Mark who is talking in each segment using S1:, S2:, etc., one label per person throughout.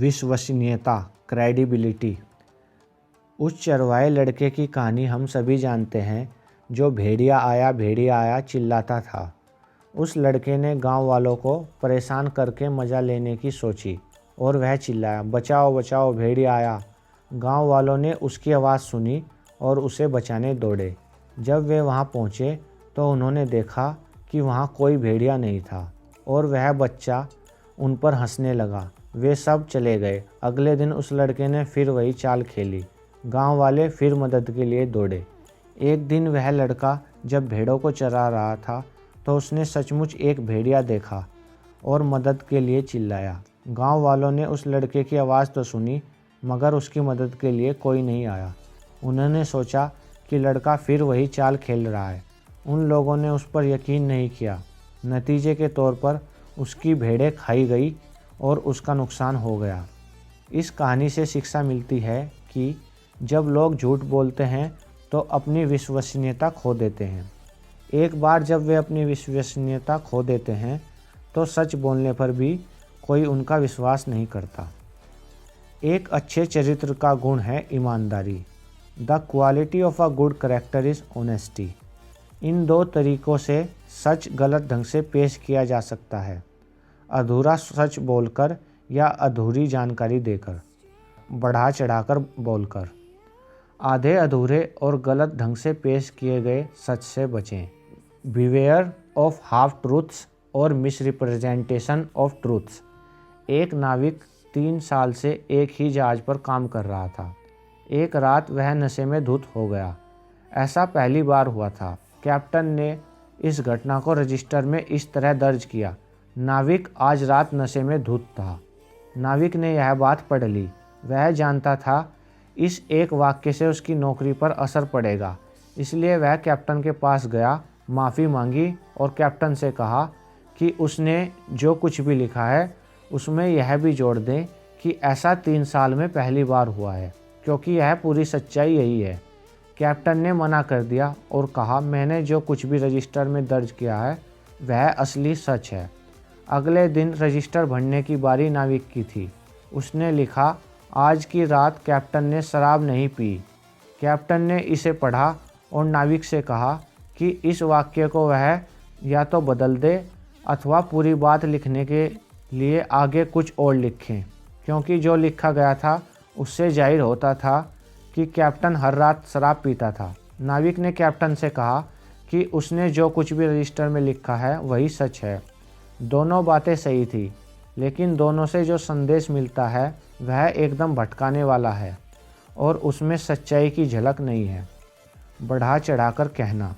S1: विश्वसनीयता, क्रेडिबिलिटी। उस चरवाहे लड़के की कहानी हम सभी जानते हैं, जो भेड़िया आया चिल्लाता था। उस लड़के ने गांव वालों को परेशान करके मज़ा लेने की सोची और वह चिल्लाया, बचाओ बचाओ, भेड़िया आया। गांव वालों ने उसकी आवाज़ सुनी और उसे बचाने दौड़े। जब वे वहां पहुंचे तो उन्होंने देखा कि वहां कोई भेड़िया नहीं था और वह बच्चा उन पर हंसने लगा। वे सब चले गए। अगले दिन उस लड़के ने फिर वही चाल खेली। गांव वाले फिर मदद के लिए दौड़े। एक दिन वह लड़का जब भेड़ों को चरा रहा था तो उसने सचमुच एक भेड़िया देखा और मदद के लिए चिल्लाया। गांव वालों ने उस लड़के की आवाज़ तो सुनी, मगर उसकी मदद के लिए कोई नहीं आया। उन्होंने सोचा कि लड़का फिर वही चाल खेल रहा है। उन लोगों ने उस पर यकीन नहीं किया। नतीजे के तौर पर उसकी भेड़ें खाई गई और उसका नुकसान हो गया। इस कहानी से शिक्षा मिलती है कि जब लोग झूठ बोलते हैं तो अपनी विश्वसनीयता खो देते हैं। एक बार जब वे अपनी विश्वसनीयता खो देते हैं तो सच बोलने पर भी कोई उनका विश्वास नहीं करता। एक अच्छे चरित्र का गुण है ईमानदारी। The quality of a good character is honesty. इन दो तरीक़ों से सच गलत ढंग से पेश किया जा सकता है, अधूरा सच बोलकर या अधूरी जानकारी देकर, बढ़ा चढ़ाकर बोलकर। आधे अधूरे और गलत ढंग से पेश किए गए सच से बचें। बिवेयर ऑफ हाफ ट्रूथ्स और मिसरिप्रेजेंटेशन ऑफ ट्रूथ्स। एक नाविक 3 साल से एक ही जहाज़ पर काम कर रहा था। एक रात वह नशे में धुत हो गया। ऐसा पहली बार हुआ था। कैप्टन ने इस घटना को रजिस्टर में इस तरह दर्ज किया, नाविक आज रात नशे में धुत था। नाविक ने यह बात पढ़ ली। वह जानता था इस एक वाक्य से उसकी नौकरी पर असर पड़ेगा, इसलिए वह कैप्टन के पास गया, माफ़ी मांगी और कैप्टन से कहा कि उसने जो कुछ भी लिखा है उसमें यह भी जोड़ दें कि ऐसा 3 साल में पहली बार हुआ है, क्योंकि यह पूरी सच्चाई यही है। कैप्टन ने मना कर दिया और कहा, मैंने जो कुछ भी रजिस्टर में दर्ज किया है वह असली सच है। अगले दिन रजिस्टर भरने की बारी नाविक की थी। उसने लिखा, आज की रात कैप्टन ने शराब नहीं पी। कैप्टन ने इसे पढ़ा और नाविक से कहा कि इस वाक्य को वह या तो बदल दे अथवा पूरी बात लिखने के लिए आगे कुछ और लिखें, क्योंकि जो लिखा गया था उससे जाहिर होता था कि कैप्टन हर रात शराब पीता था। नाविक ने कैप्टन से कहा कि उसने जो कुछ भी रजिस्टर में लिखा है वही सच है। दोनों बातें सही थी, लेकिन दोनों से जो संदेश मिलता है वह एकदम भटकाने वाला है और उसमें सच्चाई की झलक नहीं है। बढ़ा चढ़ाकर कहना।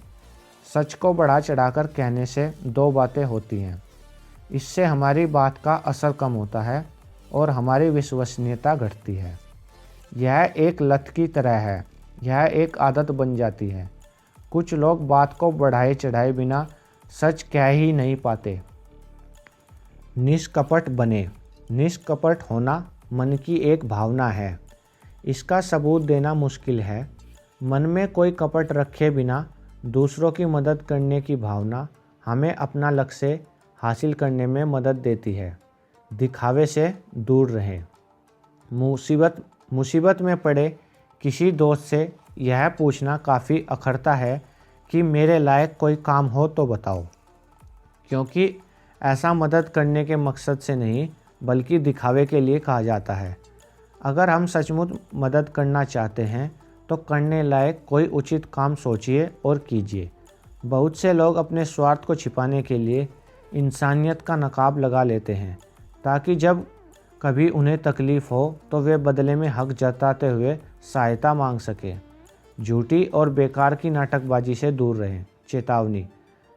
S1: सच को बढ़ा चढ़ाकर कहने से 2 बातें होती हैं। इससे हमारी बात का असर कम होता है और हमारी विश्वसनीयता घटती है। यह एक लत की तरह है, यह एक आदत बन जाती है। कुछ लोग बात को बढ़ाए चढ़ाए बिना सच कह ही नहीं पाते। निष्कपट बने। निष्कपट होना मन की एक भावना है। इसका सबूत देना मुश्किल है। मन में कोई कपट रखे बिना दूसरों की मदद करने की भावना हमें अपना लक्ष्य हासिल करने में मदद देती है। दिखावे से दूर रहें। मुसीबत में पड़े किसी दोस्त से यह पूछना काफ़ी अखरता है कि मेरे लायक कोई काम हो तो बताओ, क्योंकि ऐसा मदद करने के मकसद से नहीं बल्कि दिखावे के लिए कहा जाता है। अगर हम सचमुच मदद करना चाहते हैं तो करने लायक कोई उचित काम सोचिए और कीजिए। बहुत से लोग अपने स्वार्थ को छिपाने के लिए इंसानियत का नकाब लगा लेते हैं, ताकि जब कभी उन्हें तकलीफ़ हो तो वे बदले में हक जताते हुए सहायता मांग सकें। झूठी और बेकार की नाटकबाजी से दूर रहें। चेतावनी।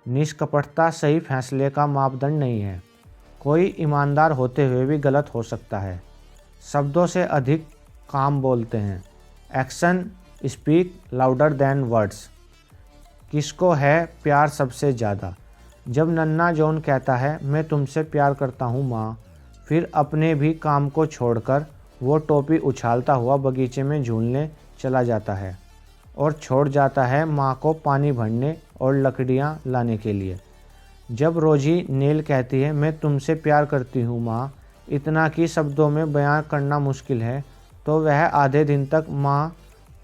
S1: निष्कपटता सही फैसले का मापदंड नहीं है। कोई ईमानदार होते हुए भी गलत हो सकता है। शब्दों से अधिक काम बोलते हैं। Action speak louder than words. किसको है प्यार सबसे ज़्यादा? जब नन्हा जॉन कहता है, मैं तुमसे प्यार करता हूँ माँ, फिर अपने भी काम को छोड़कर वो टोपी उछालता हुआ बगीचे में झूलने चला जाता है और छोड़ जाता है माँ को पानी भरने और लकड़ियाँ लाने के लिए। जब रोजी नेल कहती है, मैं तुमसे प्यार करती हूँ माँ, इतना कि शब्दों में बयां करना मुश्किल है। तो वह आधे दिन तक माँ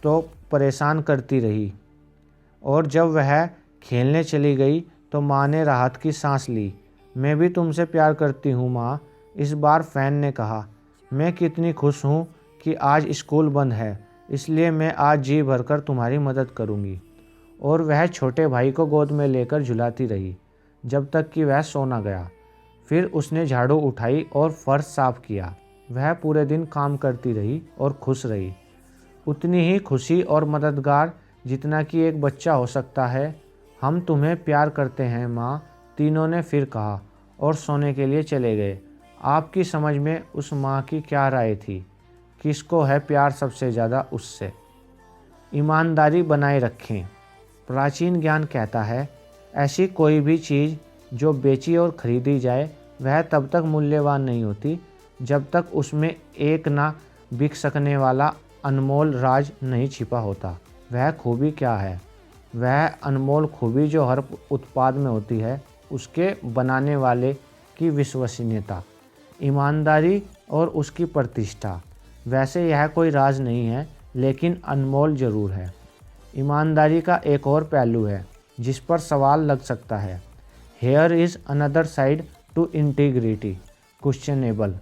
S1: तो परेशान करती रही, और जब वह खेलने चली गई तो माँ ने राहत की सांस ली। मैं भी तुमसे प्यार करती हूँ माँ, इस बार फैन ने कहा। मैं कितनी खुश हूँ कि आज स्कूल बंद है, इसलिए मैं आज जी भरकर तुम्हारी मदद करूँगी। और वह छोटे भाई को गोद में लेकर झुलाती रही जब तक कि वह सो न गया। फिर उसने झाड़ू उठाई और फर्श साफ किया। वह पूरे दिन काम करती रही और खुश रही, उतनी ही खुशी और मददगार जितना कि एक बच्चा हो सकता है। हम तुम्हें प्यार करते हैं माँ, तीनों ने फिर कहा और सोने के लिए चले गए। आपकी समझ में उस माँ की क्या राय थी? किसको है प्यार सबसे ज़्यादा उससे? ईमानदारी बनाए रखें। प्राचीन ज्ञान कहता है, ऐसी कोई भी चीज़ जो बेची और खरीदी जाए वह तब तक मूल्यवान नहीं होती जब तक उसमें एक ना बिक सकने वाला अनमोल राज नहीं छिपा होता। वह खूबी क्या है? वह अनमोल खूबी जो हर उत्पाद में होती है, उसके बनाने वाले की विश्वसनीयता, ईमानदारी और उसकी प्रतिष्ठा। वैसे यह कोई राज नहीं है, लेकिन अनमोल ज़रूर है। ईमानदारी का एक और पहलू है जिस पर सवाल लग सकता है। Here is another side to integrity questionable.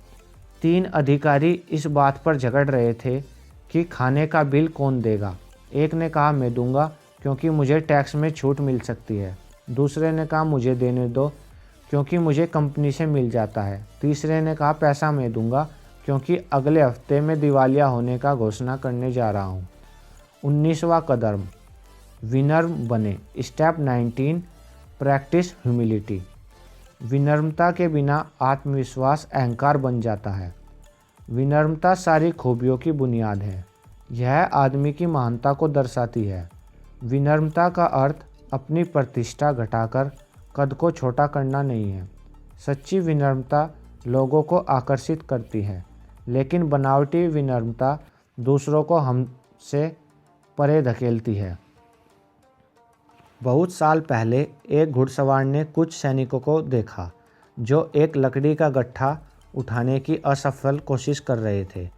S1: 3 अधिकारी इस बात पर झगड़ रहे थे कि खाने का बिल कौन देगा। एक ने कहा मैं दूंगा क्योंकि मुझे टैक्स में छूट मिल सकती है। दूसरे ने कहा मुझे देने दो क्योंकि मुझे कंपनी से मिल जाता है। तीसरे ने कहा पैसा मैं दूंगा क्योंकि अगले हफ्ते में दिवालिया होने का घोषणा करने जा रहा हूँ। 19वां कदम, विनम्र बने। Step 19, practice humility. विनम्रता के बिना आत्मविश्वास अहंकार बन जाता है। विनम्रता सारी खूबियों की बुनियाद है। यह आदमी की महानता को दर्शाती है। विनम्रता का अर्थ अपनी प्रतिष्ठा घटाकर कद को छोटा करना नहीं है। सच्ची विनम्रता लोगों को आकर्षित करती है, लेकिन बनावटी विनम्रता दूसरों को हमसे परे धकेलती है। बहुत साल पहले एक घुड़सवार ने कुछ सैनिकों को देखा जो एक लकड़ी का गट्ठा उठाने की असफल कोशिश कर रहे थे।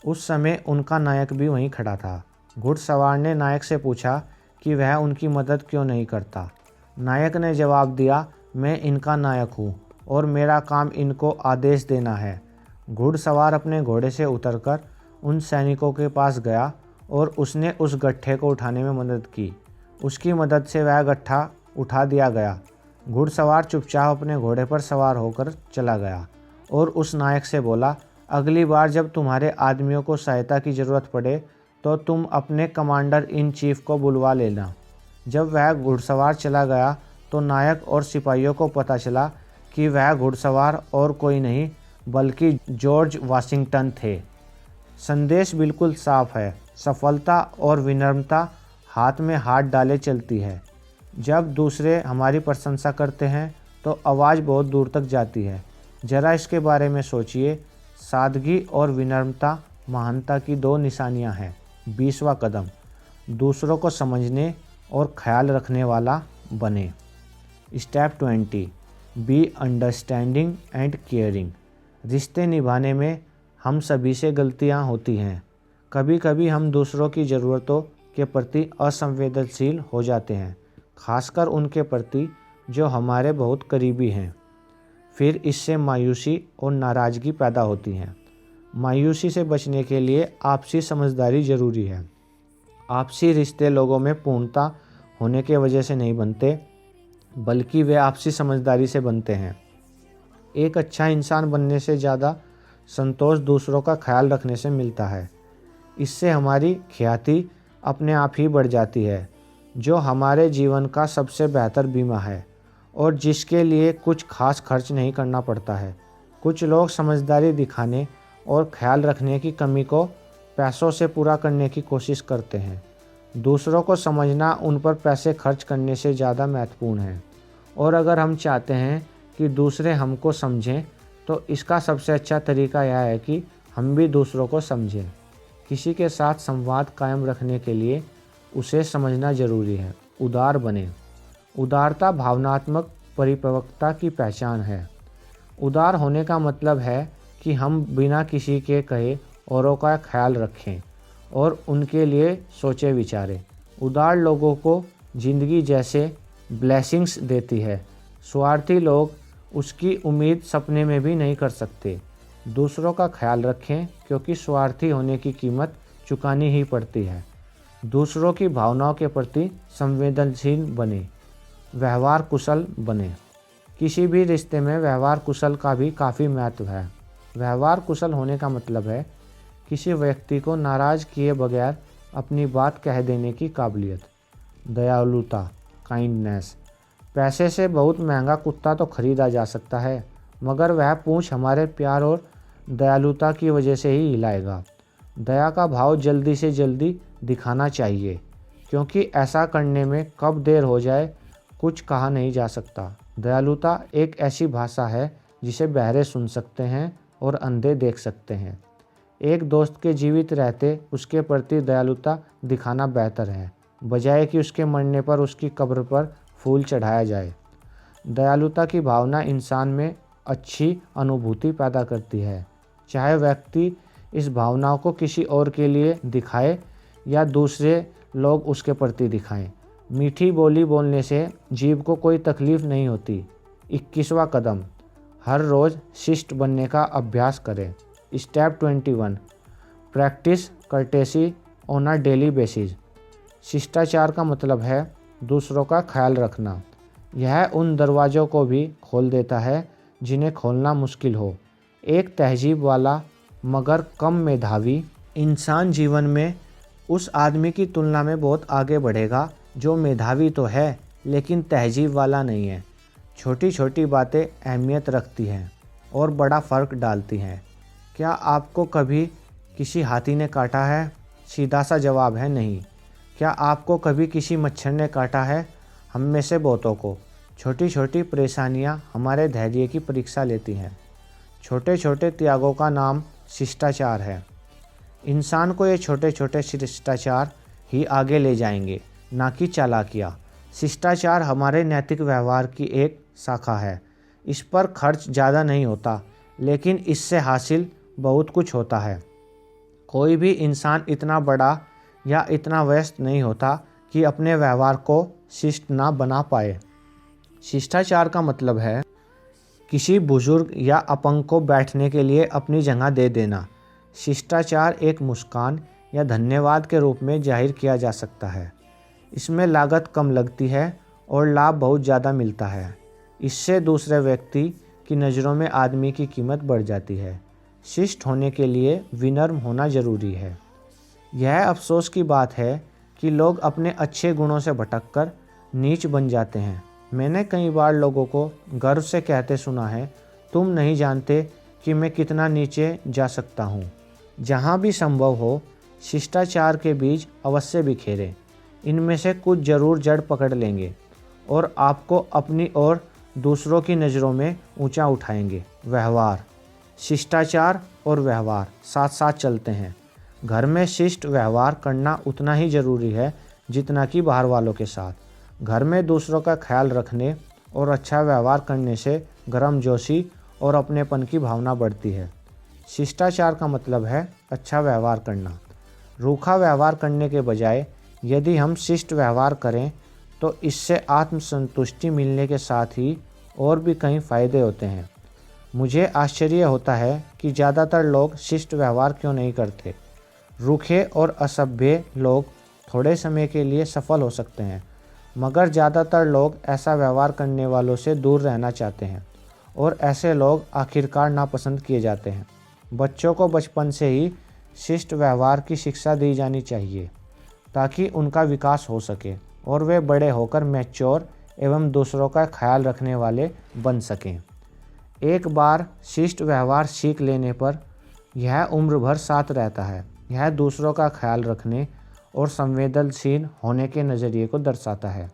S1: उस समय उनका नायक भी वहीं खड़ा था। घुड़सवार ने नायक से पूछा कि वह उनकी मदद क्यों नहीं करता। नायक ने जवाब दिया, मैं इनका नायक हूँ और मेरा काम इनको आदेश देना है। घुड़सवार अपने घोड़े से उतरकर उन सैनिकों के पास गया और उसने उस गट्ठे को उठाने में मदद की। उसकी मदद से वह गट्ठा उठा दिया गया। घुड़सवार चुपचाप अपने घोड़े पर सवार होकर चला गया और उस नायक से बोला, अगली बार जब तुम्हारे आदमियों को सहायता की ज़रूरत पड़े तो तुम अपने कमांडर इन चीफ को बुलवा लेना। जब वह घुड़सवार चला गया तो नायक और सिपाहियों को पता चला कि वह घुड़सवार और कोई नहीं बल्कि जॉर्ज वाशिंगटन थे। संदेश बिल्कुल साफ है, सफलता और विनम्रता हाथ में हाथ डाले चलती है। जब दूसरे हमारी प्रशंसा करते हैं तो आवाज़ बहुत दूर तक जाती है। ज़रा इसके बारे में सोचिए। सादगी और विनम्रता महानता की 2 निशानियां हैं। 20वां कदम, दूसरों को समझने और ख्याल रखने वाला बने। Step 20, be understanding and caring. रिश्ते निभाने में हम सभी से गलतियां होती हैं। कभी कभी हम दूसरों की ज़रूरतों के प्रति असंवेदनशील हो जाते हैं, खासकर उनके प्रति जो हमारे बहुत करीबी हैं। फिर इससे मायूसी और नाराज़गी पैदा होती हैं। मायूसी से बचने के लिए आपसी समझदारी ज़रूरी है। आपसी रिश्ते लोगों में पूर्णता होने के वजह से नहीं बनते, बल्कि वे आपसी समझदारी से बनते हैं। एक अच्छा इंसान बनने से ज़्यादा संतोष दूसरों का ख्याल रखने से मिलता है। इससे हमारी ख्याति अपने आप ही बढ़ जाती है, जो हमारे जीवन का सबसे बेहतर बीमा है और जिसके लिए कुछ खास खर्च नहीं करना पड़ता है। कुछ लोग समझदारी दिखाने और ख्याल रखने की कमी को पैसों से पूरा करने की कोशिश करते हैं। दूसरों को समझना उन पर पैसे खर्च करने से ज़्यादा महत्वपूर्ण है। और अगर हम चाहते हैं कि दूसरे हमको समझें तो इसका सबसे अच्छा तरीका यह है कि हम भी दूसरों को समझें। किसी के साथ संवाद कायम रखने के लिए उसे समझना ज़रूरी है। उदार बने। उदारता भावनात्मक परिपक्वता की पहचान है। उदार होने का मतलब है कि हम बिना किसी के कहे औरों का ख्याल रखें और उनके लिए सोचे विचारें। उदार लोगों को ज़िंदगी जैसे ब्लेसिंग्स देती है। स्वार्थी लोग उसकी उम्मीद सपने में भी नहीं कर सकते। दूसरों का ख्याल रखें क्योंकि स्वार्थी होने की कीमत चुकानी ही पड़ती है। दूसरों की भावनाओं के प्रति संवेदनशील बने। व्यवहार कुशल बने। किसी भी रिश्ते में व्यवहार कुशल का भी काफ़ी महत्व है। व्यवहार कुशल होने का मतलब है किसी व्यक्ति को नाराज़ किए बगैर अपनी बात कह देने की काबिलियत। दयालुता, काइंडनेस। पैसे से बहुत महंगा कुत्ता तो खरीदा जा सकता है, मगर वह पूंछ हमारे प्यार और दयालुता की वजह से ही हिलाएगा। दया का भाव जल्दी से जल्दी दिखाना चाहिए, क्योंकि ऐसा करने में कब देर हो जाए कुछ कहा नहीं जा सकता। दयालुता एक ऐसी भाषा है जिसे बहरे सुन सकते हैं और अंधे देख सकते हैं। एक दोस्त के जीवित रहते उसके प्रति दयालुता दिखाना बेहतर है, बजाय कि उसके मरने पर उसकी कब्र पर फूल चढ़ाया जाए। दयालुता की भावना इंसान में अच्छी अनुभूति पैदा करती है, चाहे व्यक्ति इस भावनाओं को किसी और के लिए दिखाए या दूसरे लोग उसके प्रति दिखाएं। मीठी बोली बोलने से जीव को कोई तकलीफ नहीं होती। 21वां कदम, हर रोज़ शिष्ट बनने का अभ्यास करें। Step 21, practice courtesy on a daily basis. शिष्टाचार का मतलब है दूसरों का ख्याल रखना। यह उन दरवाज़ों को भी खोल देता है जिन्हें खोलना मुश्किल हो। एक तहजीब वाला मगर कम मेधावी इंसान जीवन में उस आदमी की तुलना में बहुत आगे बढ़ेगा जो मेधावी तो है लेकिन तहजीब वाला नहीं है। छोटी छोटी बातें अहमियत रखती हैं और बड़ा फ़र्क डालती हैं। क्या आपको कभी किसी हाथी ने काटा है? सीधा सा जवाब है नहीं। क्या आपको कभी किसी मच्छर ने काटा है? हम में से बहुतों को। छोटी छोटी परेशानियां हमारे धैर्य की परीक्षा लेती हैं। छोटे छोटे त्यागों का नाम शिष्टाचार है। इंसान को ये छोटे छोटे शिष्टाचार ही आगे ले जाएंगे, ना कि चालाकियाँ। शिष्टाचार हमारे नैतिक व्यवहार की एक शाखा है। इस पर खर्च ज़्यादा नहीं होता, लेकिन इससे हासिल बहुत कुछ होता है। कोई भी इंसान इतना बड़ा या इतना व्यस्त नहीं होता कि अपने व्यवहार को शिष्ट ना बना पाए। शिष्टाचार का मतलब है किसी बुजुर्ग या अपंग को बैठने के लिए अपनी जगह दे देना। शिष्टाचार एक मुस्कान या धन्यवाद के रूप में जाहिर किया जा सकता है। इसमें लागत कम लगती है और लाभ बहुत ज़्यादा मिलता है। इससे दूसरे व्यक्ति की नज़रों में आदमी की कीमत बढ़ जाती है। शिष्ट होने के लिए विनम्र होना ज़रूरी है। यह अफसोस की बात है कि लोग अपने अच्छे गुणों से भटककर नीच बन जाते हैं। मैंने कई बार लोगों को गर्व से कहते सुना है, तुम नहीं जानते कि मैं कितना नीचे जा सकता हूँ। जहाँ भी संभव हो शिष्टाचार के बीज अवश्य बिखेरें। इनमें से कुछ जरूर जड़ पकड़ लेंगे और आपको अपनी और दूसरों की नज़रों में ऊंचा उठाएंगे। व्यवहार, शिष्टाचार और व्यवहार साथ साथ चलते हैं। घर में शिष्ट व्यवहार करना उतना ही ज़रूरी है जितना कि बाहर वालों के साथ। घर में दूसरों का ख्याल रखने और अच्छा व्यवहार करने से गर्मजोशी और अपनेपन की भावना बढ़ती है। शिष्टाचार का मतलब है अच्छा व्यवहार करना। रूखा व्यवहार करने के बजाय यदि हम शिष्ट व्यवहार करें तो इससे आत्मसंतुष्टि मिलने के साथ ही और भी कई फ़ायदे होते हैं। मुझे आश्चर्य होता है कि ज़्यादातर लोग शिष्ट व्यवहार क्यों नहीं करते। रूखे और असभ्य लोग थोड़े समय के लिए सफल हो सकते हैं, मगर ज़्यादातर लोग ऐसा व्यवहार करने वालों से दूर रहना चाहते हैं और ऐसे लोग आखिरकार नापसंद किए जाते हैं। बच्चों को बचपन से ही शिष्ट व्यवहार की शिक्षा दी जानी चाहिए ताकि उनका विकास हो सके और वे बड़े होकर मैच्योर एवं दूसरों का ख्याल रखने वाले बन सकें। एक बार शिष्ट व्यवहार सीख लेने पर यह उम्र भर साथ रहता है। यह दूसरों का ख्याल रखने और संवेदनशील होने के नज़रिए को दर्शाता है।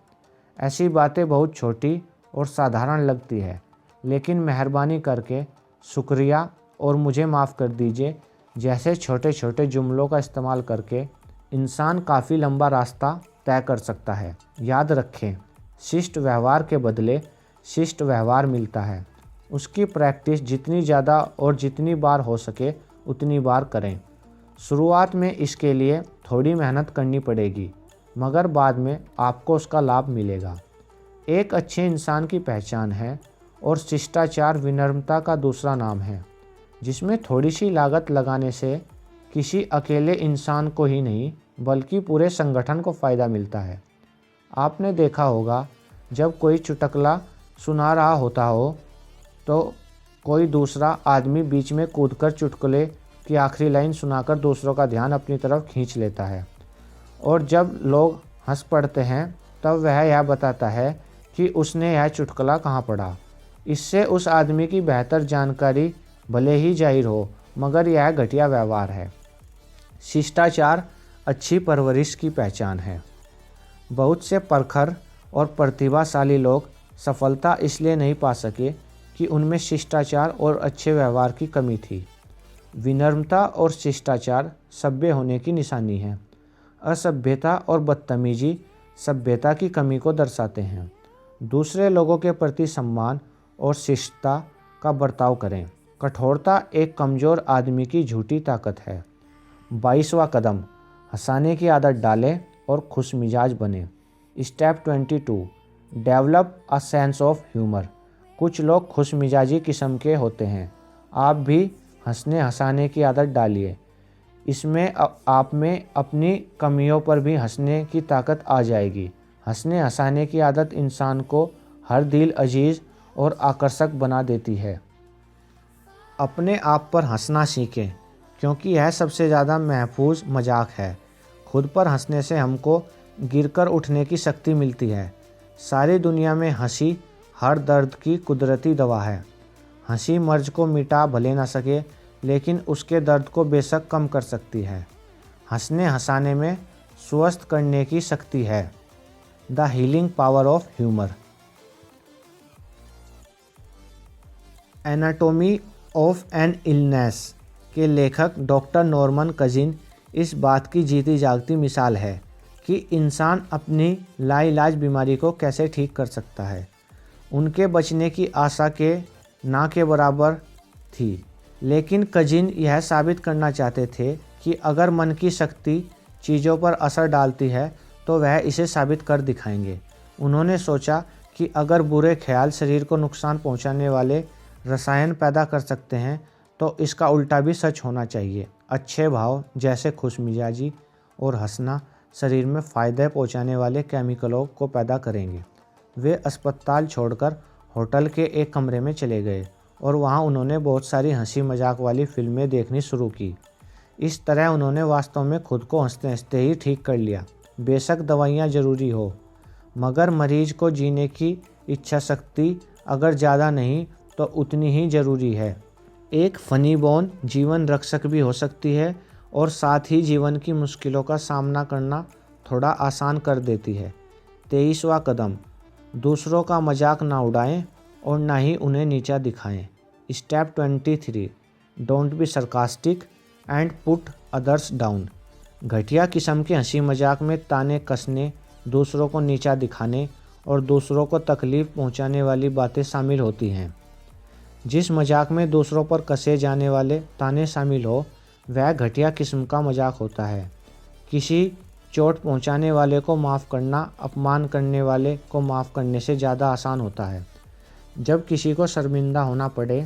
S1: ऐसी बातें बहुत छोटी और साधारण लगती है, लेकिन मेहरबानी करके शुक्रिया और मुझे माफ़ कर दीजिए जैसे छोटे छोटे जुमलों का इस्तेमाल करके इंसान काफ़ी लंबा रास्ता तय कर सकता है। याद रखें, शिष्ट व्यवहार के बदले शिष्ट व्यवहार मिलता है। उसकी प्रैक्टिस जितनी ज़्यादा और जितनी बार हो सके उतनी बार करें। शुरुआत में इसके लिए थोड़ी मेहनत करनी पड़ेगी, मगर बाद में आपको उसका लाभ मिलेगा। एक अच्छे इंसान की पहचान है और शिष्टाचार विनम्रता का दूसरा नाम है, जिसमें थोड़ी सी लागत लगाने से किसी अकेले इंसान को ही नहीं बल्कि पूरे संगठन को फ़ायदा मिलता है। आपने देखा होगा, जब कोई चुटकुला सुना रहा होता हो तो कोई दूसरा आदमी बीच में कूदकर चुटकुले की आखिरी लाइन सुनाकर दूसरों का ध्यान अपनी तरफ खींच लेता है, और जब लोग हंस पड़ते हैं तब वह यह बताता है कि उसने यह चुटकुला कहाँ पढ़ा। इससे उस आदमी की बेहतर जानकारी भले ही जाहिर हो, मगर यह घटिया व्यवहार है। शिष्टाचार अच्छी परवरिश की पहचान है। बहुत से प्रखर और प्रतिभाशाली लोग सफलता इसलिए नहीं पा सके कि उनमें शिष्टाचार और अच्छे व्यवहार की कमी थी। विनम्रता और शिष्टाचार सभ्य होने की निशानी है। असभ्यता और बदतमीजी सभ्यता की कमी को दर्शाते हैं। दूसरे लोगों के प्रति सम्मान और शिष्टता का बर्ताव करें। कठोरता एक कमज़ोर आदमी की झूठी ताकत है। 22वां कदम, हंसाने की आदत डालें और खुश मिजाज बने। Step 22, develop a sense of humour. कुछ लोग खुश मिजाजी किस्म के होते हैं। आप भी हंसने हंसाने की आदत डालिए। इसमें आप में अपनी कमियों पर भी हंसने की ताकत आ जाएगी। हंसने हंसाने की आदत इंसान को हर दिल अजीज और आकर्षक बना देती है। अपने आप पर हंसना सीखें, क्योंकि यह सबसे ज़्यादा महफूज मजाक है। खुद पर हंसने से हमको गिरकर उठने की शक्ति मिलती है। सारी दुनिया में हंसी हर दर्द की कुदरती दवा है। हंसी मर्ज को मिटा भले ना सके, लेकिन उसके दर्द को बेशक कम कर सकती है। हंसने हंसाने में स्वस्थ करने की शक्ति है। The healing power of humour. Anatomy of an illness के लेखक डॉक्टर नॉर्मन कजिन इस बात की जीती जागती मिसाल है कि इंसान अपनी लाइलाज बीमारी को कैसे ठीक कर सकता है। उनके बचने की आशा के ना के बराबर थी, लेकिन कजिन यह साबित करना चाहते थे कि अगर मन की शक्ति चीज़ों पर असर डालती है तो वह इसे साबित कर दिखाएंगे। उन्होंने सोचा कि अगर बुरे ख्याल शरीर को नुकसान पहुंचाने वाले रसायन पैदा कर सकते हैं तो इसका उल्टा भी सच होना चाहिए। अच्छे भाव जैसे खुशमिजाजी और हंसना शरीर में फ़ायदे पहुंचाने वाले केमिकलों को पैदा करेंगे। वे अस्पताल छोड़कर होटल के एक कमरे में चले गए और वहां उन्होंने बहुत सारी हंसी मजाक वाली फिल्में देखनी शुरू की। इस तरह उन्होंने वास्तव में खुद को हंसते हंसते ही ठीक कर लिया। बेशक दवाइयाँ ज़रूरी हो, मगर मरीज को जीने की इच्छा शक्ति अगर ज़्यादा नहीं तो उतनी ही ज़रूरी है। एक फनी बोन जीवन रक्षक भी हो सकती है और साथ ही जीवन की मुश्किलों का सामना करना थोड़ा आसान कर देती है। 23वां कदम, दूसरों का मजाक ना उड़ाएं और ना ही उन्हें नीचा दिखाएं। Step 23, don't be sarcastic and put others down. घटिया किस्म के हंसी मजाक में ताने कसने, दूसरों को नीचा दिखाने और दूसरों को तकलीफ़ पहुंचाने वाली बातें शामिल होती हैं। जिस मजाक में दूसरों पर कसे जाने वाले ताने शामिल हो वह घटिया किस्म का मजाक होता है। किसी चोट पहुंचाने वाले को माफ़ करना अपमान करने वाले को माफ़ करने से ज़्यादा आसान होता है। जब किसी को शर्मिंदा होना पड़े,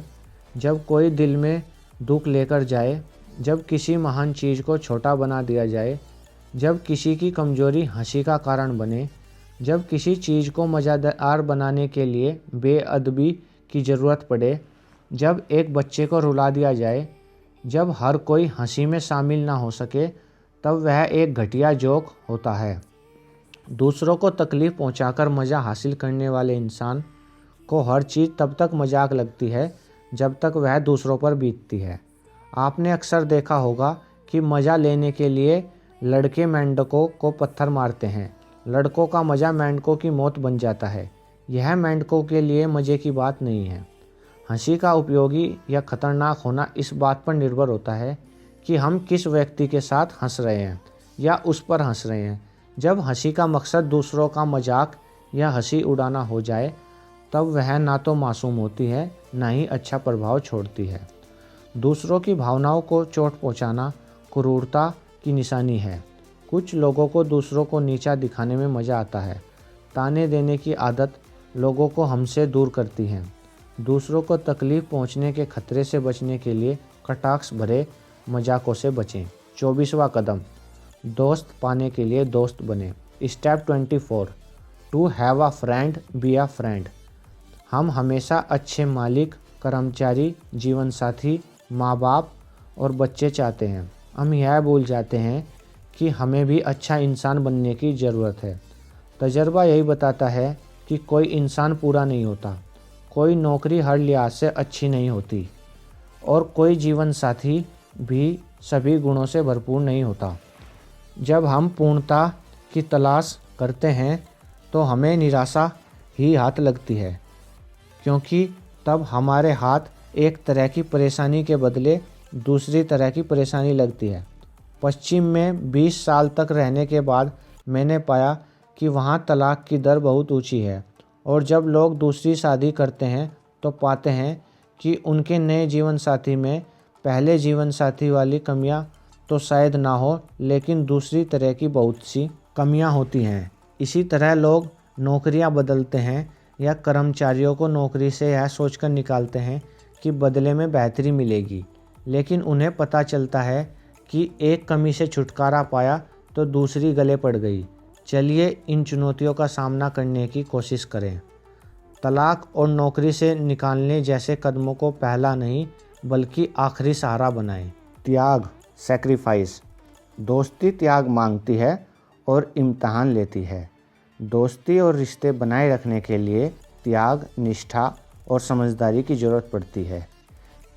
S1: जब कोई दिल में दुख लेकर जाए, जब किसी महान चीज़ को छोटा बना दिया जाए, जब किसी की कमज़ोरी हंसी का कारण बने, जब किसी चीज़ को मज़ेदार बनाने के लिए बेअदबी की ज़रूरत पड़े, जब एक बच्चे को रुला दिया जाए, जब हर कोई हंसी में शामिल ना हो सके, तब वह एक घटिया जोक होता है। दूसरों को तकलीफ़ पहुंचाकर मज़ा हासिल करने वाले इंसान को हर चीज़ तब तक मजाक लगती है जब तक वह दूसरों पर बीतती है। आपने अक्सर देखा होगा कि मज़ा लेने के लिए लड़के मेंढकों को पत्थर मारते हैं। लड़कों का मज़ा मेंढकों की मौत बन जाता है। यह मेंढकों के लिए मज़े की बात नहीं है। हंसी का उपयोगी या ख़तरनाक होना इस बात पर निर्भर होता है कि हम किस व्यक्ति के साथ हंस रहे हैं या उस पर हंस रहे हैं। जब हंसी का मकसद दूसरों का मजाक या हंसी उड़ाना हो जाए तब वह ना तो मासूम होती है ना ही अच्छा प्रभाव छोड़ती है। दूसरों की भावनाओं को चोट पहुंचाना क्रूरता की निशानी है। कुछ लोगों को दूसरों को नीचा दिखाने में मज़ा आता है। ताने देने की आदत लोगों को हमसे दूर करती है। दूसरों को तकलीफ पहुंचने के खतरे से बचने के लिए कटाक्ष भरे मजाकों से बचें। 24वां कदम, दोस्त पाने के लिए दोस्त बने। Step 24, to have a friend be a friend. हम हमेशा अच्छे मालिक, कर्मचारी, जीवन साथी, माँ बाप और बच्चे चाहते हैं। हम यह भूल जाते हैं कि हमें भी अच्छा इंसान बनने की ज़रूरत है। तजर्बा यही बताता है कि कोई इंसान पूरा नहीं होता, कोई नौकरी हर लिहाज से अच्छी नहीं होती और कोई जीवन साथी भी सभी गुणों से भरपूर नहीं होता। जब हम पूर्णता की तलाश करते हैं तो हमें निराशा ही हाथ लगती है, क्योंकि तब हमारे हाथ एक तरह की परेशानी के बदले दूसरी तरह की परेशानी लगती है। पश्चिम में 20 साल तक रहने के बाद मैंने पाया कि वहाँ तलाक की दर बहुत ऊंची है और जब लोग दूसरी शादी करते हैं तो पाते हैं कि उनके नए जीवन साथी में पहले जीवन साथी वाली कमियां तो शायद ना हो, लेकिन दूसरी तरह की बहुत सी कमियां होती हैं। इसी तरह लोग नौकरियां बदलते हैं या कर्मचारियों को नौकरी से यह सोचकर निकालते हैं कि बदले में बेहतरी मिलेगी, लेकिन उन्हें पता चलता है कि एक कमी से छुटकारा पाया तो दूसरी गले पड़ गई। चलिए इन चुनौतियों का सामना करने की कोशिश करें। तलाक और नौकरी से निकालने जैसे कदमों को पहला नहीं बल्कि आखिरी सहारा बनाएं। त्याग, सैक्रिफाइस। दोस्ती त्याग मांगती है और इम्तहान लेती है। दोस्ती और रिश्ते बनाए रखने के लिए त्याग, निष्ठा और समझदारी की ज़रूरत पड़ती है।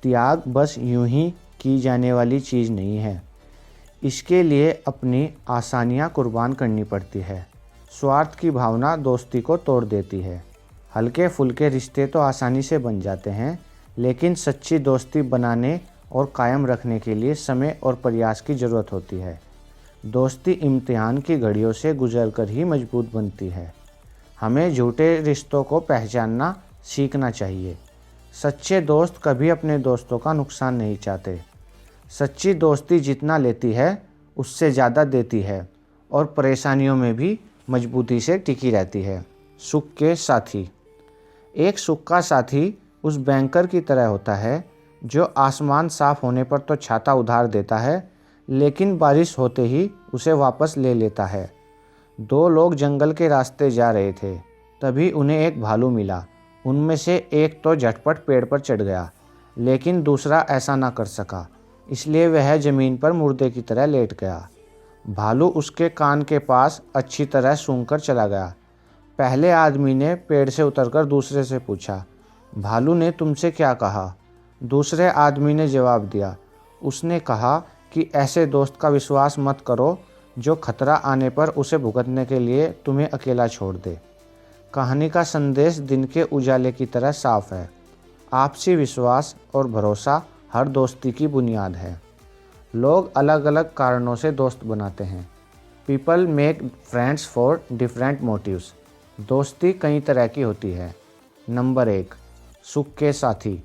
S1: त्याग बस यूं ही की जाने वाली चीज़ नहीं है, इसके लिए अपनी आसानियां कुर्बान करनी पड़ती है। स्वार्थ की भावना दोस्ती को तोड़ देती है। हल्के फुल्के रिश्ते तो आसानी से बन जाते हैं, लेकिन सच्ची दोस्ती बनाने और कायम रखने के लिए समय और प्रयास की ज़रूरत होती है। दोस्ती इम्तिहान की घड़ियों से गुजरकर ही मजबूत बनती है। हमें झूठे रिश्तों को पहचानना सीखना चाहिए। सच्चे दोस्त कभी अपने दोस्तों का नुकसान नहीं चाहते। सच्ची दोस्ती जितना लेती है उससे ज़्यादा देती है और परेशानियों में भी मजबूती से टिकी रहती है। सुख के साथी। एक सुख का साथी उस बैंकर की तरह होता है जो आसमान साफ होने पर तो छाता उधार देता है, लेकिन बारिश होते ही उसे वापस ले लेता है। दो लोग जंगल के रास्ते जा रहे थे, तभी उन्हें एक भालू मिला। उनमें से एक तो झटपट पेड़ पर चढ़ गया, लेकिन दूसरा ऐसा ना कर सका, इसलिए वह ज़मीन पर मुर्दे की तरह लेट गया। भालू उसके कान के पास अच्छी तरह सूंघकर चला गया। पहले आदमी ने पेड़ से उतरकर दूसरे से पूछा, भालू ने तुमसे क्या कहा? दूसरे आदमी ने जवाब दिया, उसने कहा कि ऐसे दोस्त का विश्वास मत करो जो खतरा आने पर उसे भुगतने के लिए तुम्हें अकेला छोड़ दे। कहानी का संदेश दिन के उजाले की तरह साफ है। आपसी विश्वास और भरोसा हर दोस्ती की बुनियाद है। लोग अलग अलग कारणों से दोस्त बनाते हैं। People make friends for different motives. दोस्ती कई तरह की होती है। नंबर 1, सुख के साथी।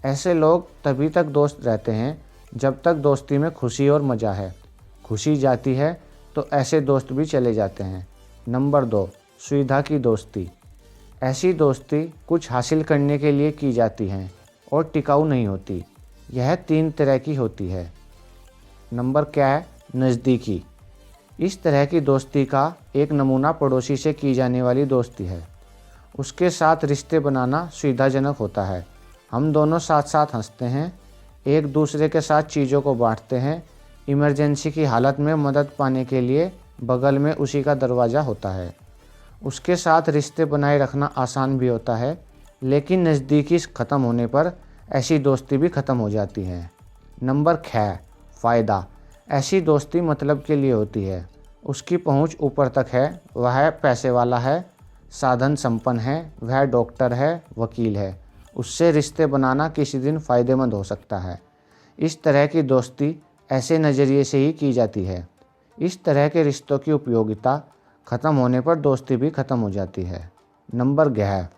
S1: ऐसे लोग तभी तक दोस्त रहते हैं जब तक दोस्ती में खुशी और मज़ा है। खुशी जाती है तो ऐसे दोस्त भी चले जाते हैं। नंबर 2, सुविधा की दोस्ती। ऐसी दोस्ती कुछ हासिल करने के लिए की जाती हैं और टिकाऊ नहीं होती। यह 3 तरह की होती है। नंबर क्या है? नज़दीकी। इस तरह की दोस्ती का एक नमूना पड़ोसी से की जाने वाली दोस्ती है। उसके साथ रिश्ते बनाना सुविधाजनक होता है। हम दोनों साथ साथ हंसते हैं, एक दूसरे के साथ चीज़ों को बांटते हैं। इमरजेंसी की हालत में मदद पाने के लिए बगल में उसी का दरवाज़ा होता है। उसके साथ रिश्ते बनाए रखना आसान भी होता है, लेकिन नज़दीकी ख़त्म होने पर ऐसी दोस्ती भी ख़त्म हो जाती है। नंबर 6, फ़ायदा। ऐसी दोस्ती मतलब के लिए होती है। उसकी पहुंच ऊपर तक है, वह पैसे वाला है, साधन संपन्न है, वह डॉक्टर है, वकील है। उससे रिश्ते बनाना किसी दिन फ़ायदेमंद हो सकता है। इस तरह की दोस्ती ऐसे नज़रिए से ही की जाती है। इस तरह के रिश्तों की उपयोगिता ख़त्म होने पर दोस्ती भी ख़त्म हो जाती है। नंबर 11,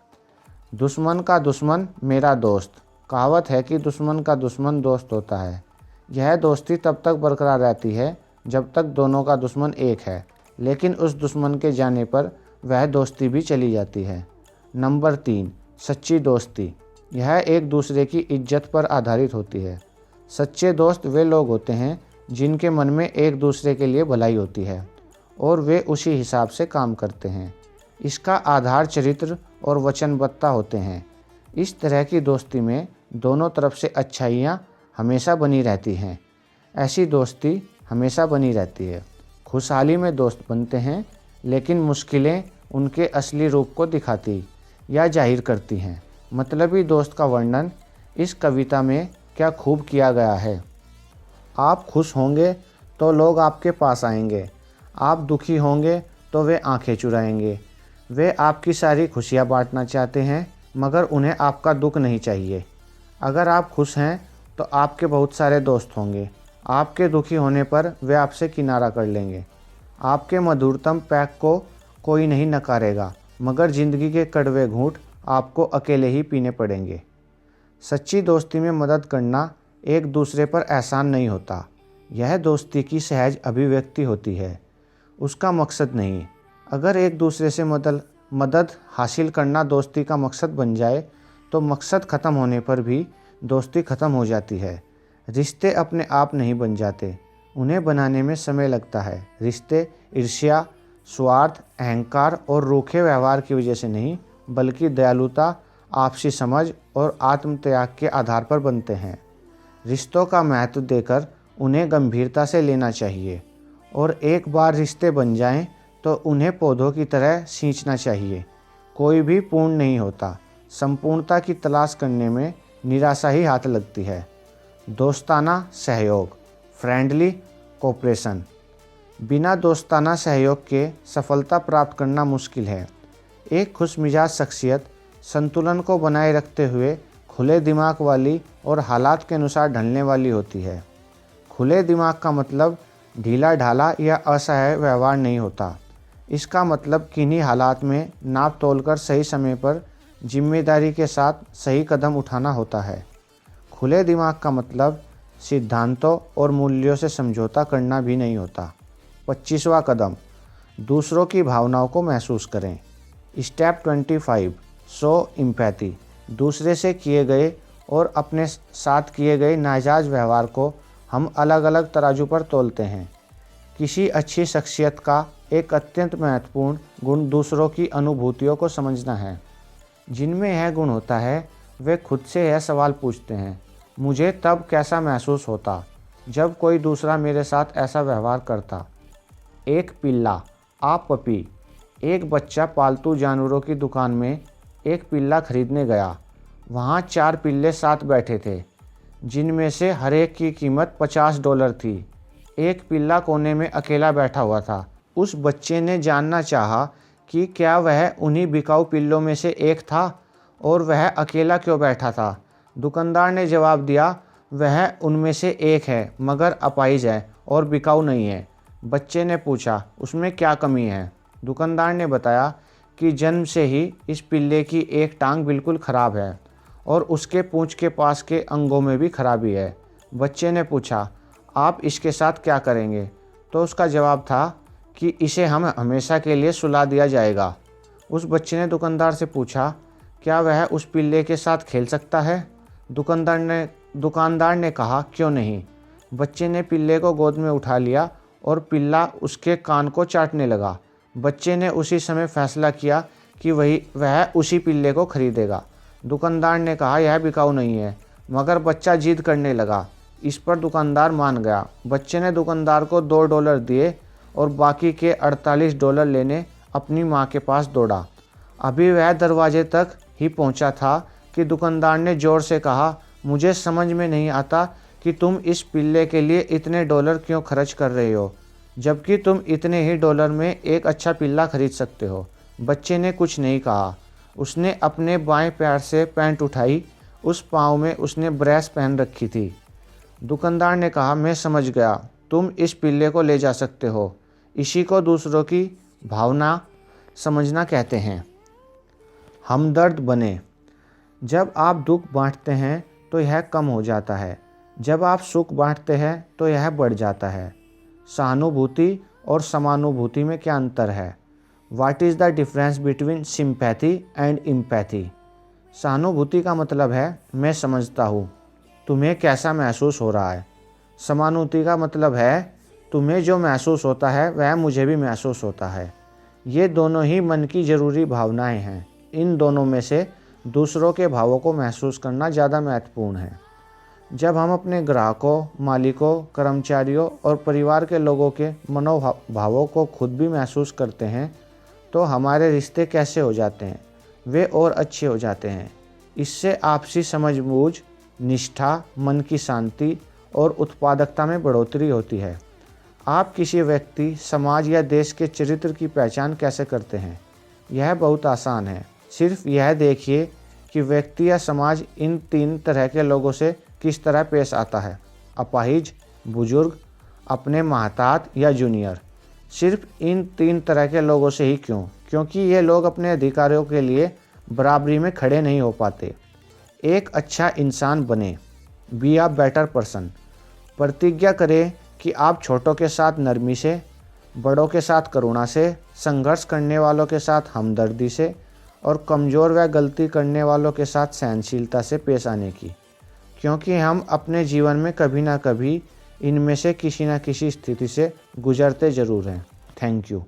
S1: दुश्मन का दुश्मन मेरा दोस्त। कहावत है कि दुश्मन का दुश्मन दोस्त होता है। यह दोस्ती तब तक बरकरार रहती है जब तक दोनों का दुश्मन एक है, लेकिन उस दुश्मन के जाने पर वह दोस्ती भी चली जाती है। नंबर 3, सच्ची दोस्ती। यह एक दूसरे की इज्जत पर आधारित होती है। सच्चे दोस्त वे लोग होते हैं जिनके मन में एक दूसरे के लिए भलाई होती है और वे उसी हिसाब से काम करते हैं। इसका आधार चरित्र और वचनबद्धता होते हैं। इस तरह की दोस्ती में दोनों तरफ से अच्छाइयाँ हमेशा बनी रहती हैं। ऐसी दोस्ती हमेशा बनी रहती है। खुशहाली में दोस्त बनते हैं, लेकिन मुश्किलें उनके असली रूप को दिखाती या जाहिर करती हैं। मतलबी दोस्त का वर्णन इस कविता में क्या खूब किया गया है। आप खुश होंगे तो लोग आपके पास आएंगे, आप दुखी होंगे तो वे आंखें चुराएंगे। वे आपकी सारी खुशियाँ बांटना चाहते हैं, मगर उन्हें आपका दुख नहीं चाहिए। अगर आप खुश हैं तो आपके बहुत सारे दोस्त होंगे, आपके दुखी होने पर वे आपसे किनारा कर लेंगे। आपके मधुरतम पैक को कोई नहीं नकारेगा, मगर ज़िंदगी के कड़वे घूंट आपको अकेले ही पीने पड़ेंगे। सच्ची दोस्ती में मदद करना एक दूसरे पर एहसान नहीं होता। यह दोस्ती की सहज अभिव्यक्ति होती है, उसका मकसद नहीं। अगर एक दूसरे से मदद हासिल करना दोस्ती का मकसद बन जाए तो मकसद ख़त्म होने पर भी दोस्ती ख़त्म हो जाती है। रिश्ते अपने आप नहीं बन जाते, उन्हें बनाने में समय लगता है। रिश्ते ईर्ष्या, स्वार्थ, अहंकार और रूखे व्यवहार की वजह से नहीं, बल्कि दयालुता, आपसी समझ और आत्मत्याग के आधार पर बनते हैं। रिश्तों का महत्व देकर उन्हें गंभीरता से लेना चाहिए और एक बार रिश्ते बन जाएं तो उन्हें पौधों की तरह सींचना चाहिए। कोई भी पूर्ण नहीं होता, संपूर्णता की तलाश करने में निराशा ही हाथ लगती है। दोस्ताना सहयोग, फ्रेंडली कोऑपरेशन। बिना दोस्ताना सहयोग के सफलता प्राप्त करना मुश्किल है। एक खुशमिजाज शख्सियत संतुलन को बनाए रखते हुए खुले दिमाग वाली और हालात के अनुसार ढलने वाली होती है। खुले दिमाग का मतलब ढीला ढाला या असहाय व्यवहार नहीं होता। इसका मतलब किन्हीं हालात में नाप तोलकर सही समय पर जिम्मेदारी के साथ सही कदम उठाना होता है। खुले दिमाग का मतलब सिद्धांतों और मूल्यों से समझौता करना भी नहीं होता। 25वां कदम, दूसरों की भावनाओं को महसूस करें। Step 25, show empathy. दूसरे से किए गए और अपने साथ किए गए नाजायज़ व्यवहार को हम अलग अलग तराजू पर तोलते हैं। किसी अच्छी शख्सियत का एक अत्यंत महत्वपूर्ण गुण दूसरों की अनुभूतियों को समझना है। जिनमें यह गुण होता है, वे खुद से यह सवाल पूछते हैं, मुझे तब कैसा महसूस होता जब कोई दूसरा मेरे साथ ऐसा व्यवहार करता। एक पिल्ला, आप पपी। एक बच्चा पालतू जानवरों की दुकान में एक पिल्ला खरीदने गया। वहाँ 4 पिल्ले साथ बैठे थे, जिनमें से हर एक की कीमत $50 थी। एक पिल्ला कोने में अकेला बैठा हुआ था। उस बच्चे ने जानना चाहा कि क्या वह उन्हीं बिकाऊ पिल्लों में से एक था और वह अकेला क्यों बैठा था। दुकानदार ने जवाब दिया, वह उनमें से एक है, मगर अपाहिज है और बिकाऊ नहीं है। बच्चे ने पूछा, उसमें क्या कमी है। दुकानदार ने बताया कि जन्म से ही इस पिल्ले की एक टांग बिल्कुल ख़राब है और उसके पूंछ के पास के अंगों में भी खराबी है। बच्चे ने पूछा, आप इसके साथ क्या करेंगे? तो उसका जवाब था कि इसे हम हमेशा के लिए सुला दिया जाएगा। उस बच्चे ने दुकानदार से पूछा, क्या वह उस पिल्ले के साथ खेल सकता है? दुकानदार ने कहा, क्यों नहीं। बच्चे ने पिल्ले को गोद में उठा लिया और पिल्ला उसके कान को चाटने लगा। बच्चे ने उसी समय फैसला किया कि वह उसी पिल्ले को खरीदेगा। दुकानदार ने कहा, यह बिकाऊ नहीं है, मगर बच्चा जिद करने लगा। इस पर दुकानदार मान गया। बच्चे ने दुकानदार को $2 दिए और बाकी के $48 लेने अपनी माँ के पास दौड़ा। अभी वह दरवाजे तक ही पहुँचा था कि दुकानदार ने ज़ोर से कहा, मुझे समझ में नहीं आता कि तुम इस पिल्ले के लिए इतने डॉलर क्यों खर्च कर रहे हो, जबकि तुम इतने ही डॉलर में एक अच्छा पिल्ला खरीद सकते हो। बच्चे ने कुछ नहीं कहा। उसने अपने बाएं पैर से पैंट उठाई। उस पाँव में उसने ब्रेस पहन रखी थी। दुकानदार ने कहा, मैं समझ गया, तुम इस पिल्ले को ले जा सकते हो। इसी को दूसरों की भावना समझना कहते हैं। हमदर्द बने। जब आप दुख बांटते हैं तो यह कम हो जाता है, जब आप सुख बांटते हैं तो यह बढ़ जाता है। सहानुभूति और समानुभूति में क्या अंतर है? What is the difference between sympathy and empathy? सहानुभूति का मतलब है मैं समझता हूँ तुम्हें कैसा महसूस हो रहा है। समानुभूति का मतलब है तुम्हें जो महसूस होता है वह मुझे भी महसूस होता है। ये दोनों ही मन की ज़रूरी भावनाएं हैं। इन दोनों में से दूसरों के भावों को महसूस करना ज़्यादा महत्वपूर्ण है। जब हम अपने ग्राहकों, मालिकों, कर्मचारियों और परिवार के लोगों के मनोभावों को खुद भी महसूस करते हैं तो हमारे रिश्ते कैसे हो जाते हैं? वे और अच्छे हो जाते हैं। इससे आपसी समझबूझ, निष्ठा, मन की शांति और उत्पादकता में बढ़ोतरी होती है। आप किसी व्यक्ति, समाज या देश के चरित्र की पहचान कैसे करते हैं? यह बहुत आसान है। सिर्फ यह देखिए कि व्यक्ति या समाज इन 3 तरह के लोगों से किस तरह पेश आता है: अपाहिज, बुजुर्ग, अपने महतात या जूनियर। सिर्फ इन 3 तरह के लोगों से ही क्यों? क्योंकि ये लोग अपने अधिकारों के लिए बराबरी में खड़े नहीं हो पाते। एक अच्छा इंसान बने, बी अ बेटर पर्सन। प्रतिज्ञा करें कि आप छोटों के साथ नरमी से, बड़ों के साथ करुणा से, संघर्ष करने वालों के साथ हमदर्दी से और कमज़ोर व गलती करने वालों के साथ सहनशीलता से पेश आने की। क्योंकि हम अपने जीवन में कभी ना कभी इनमें से किसी न किसी स्थिति से गुजरते ज़रूर हैं। Thank you.